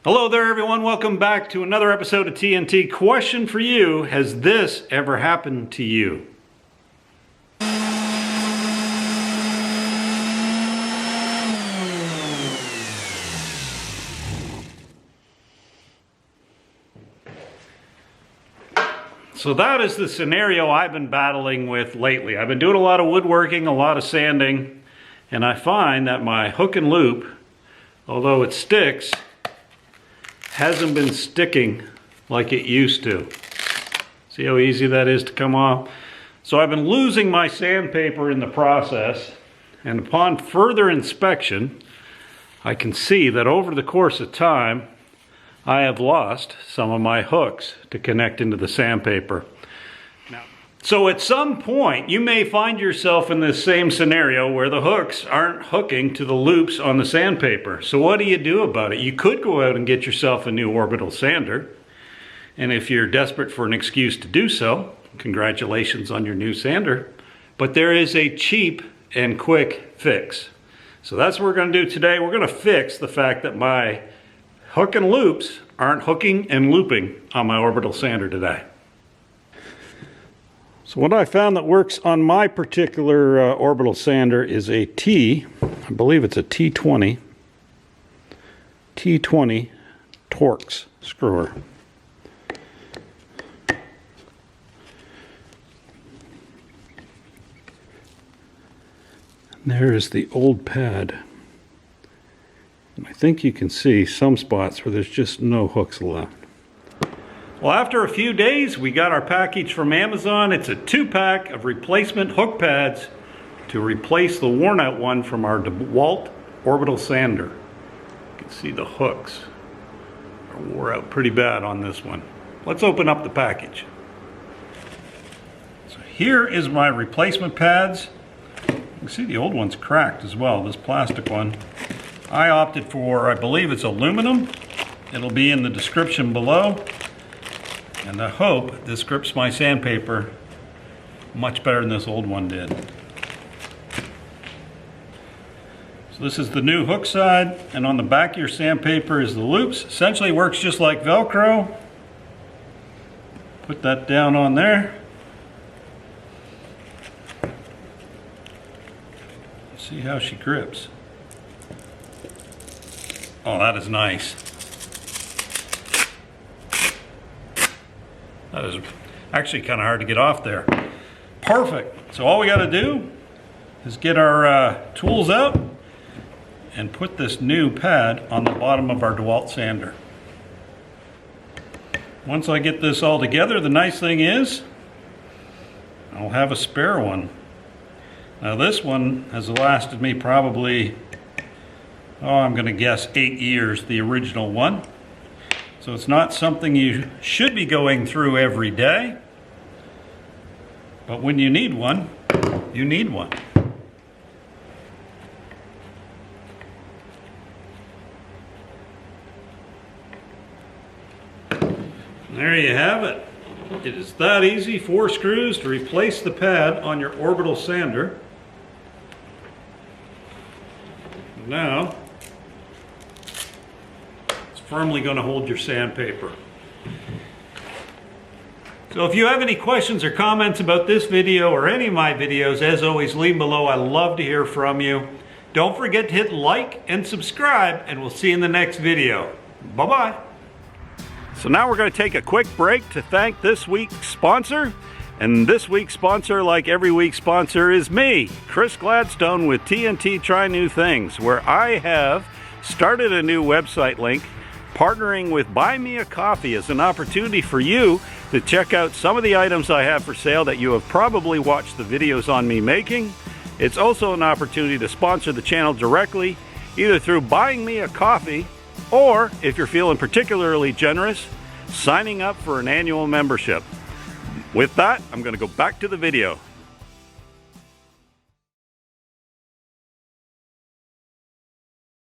Hello there everyone, welcome back to another episode of TNT. Question for you, has this ever happened to you? So that is the scenario I've been battling with lately. I've been doing a lot of woodworking, a lot of sanding, and I find that my hook and loop, although it sticks, hasn't been sticking like it used to. See how easy that is to come off? So I've been losing my sandpaper in the process, and upon further inspection, I can see that over the course of time, I have lost some of my hooks to connect into the sandpaper. So at some point, you may find yourself in this same scenario where the hooks aren't hooking to the loops on the sandpaper. So what do you do about it? You could go out and get yourself a new Orbital sander. And if you're desperate for an excuse to do so, congratulations on your new sander. But there is a cheap and quick fix. So that's what we're going to do today. We're going to fix the fact that my hook and loops aren't hooking and looping on my Orbital sander today. So what I found that works on my particular Orbital sander is a I believe it's a T20 Torx screwer. And there is the old pad. And I think you can see some spots where there's just no hooks left. Well, after a few days, we got our package from Amazon. It's a 2-pack of replacement hook pads to replace the worn out one from our DeWalt Orbital sander. You can see the hooks are wore out pretty bad on this one. Let's open up the package. So here is my replacement pads. You can see the old one's cracked as well, this plastic one. I opted for, I believe it's aluminum. It'll be in the description below. And I hope this grips my sandpaper much better than this old one did. So this is the new hook side, and on the back of your sandpaper is the loops. Essentially works just like Velcro. Put that down on there. See how she grips. Oh, that is nice. That is actually kind of hard to get off there. Perfect. So all we got to do is get our tools out and put this new pad on the bottom of our DeWalt sander. Once I get this all together, the nice thing is I'll have a spare one. Now this one has lasted me probably, I'm going to guess 8 years, the original one. So it's not something you should be going through every day, but when you need one, you need one. There you have it. It is that easy, 4 screws to replace the pad on your Orbital sander. Now, firmly going to hold your sandpaper. So if you have any questions or comments about this video or any of my videos, as always, leave them below. I love to hear from you. Don't forget to hit like and subscribe, and we'll see you in the next video. Bye-bye. So now we're going to take a quick break to thank this week's sponsor. And this week's sponsor, like every week's sponsor, is me, Chris Gladstone with TNT Try New Things, where I have started a new website link partnering with Buy Me a Coffee as an opportunity for you to check out some of the items I have for sale that you have probably watched the videos on me making. It's also an opportunity to sponsor the channel directly, either through buying me a coffee, or if you're feeling particularly generous, signing up for an annual membership. With that, I'm going to go back to the video.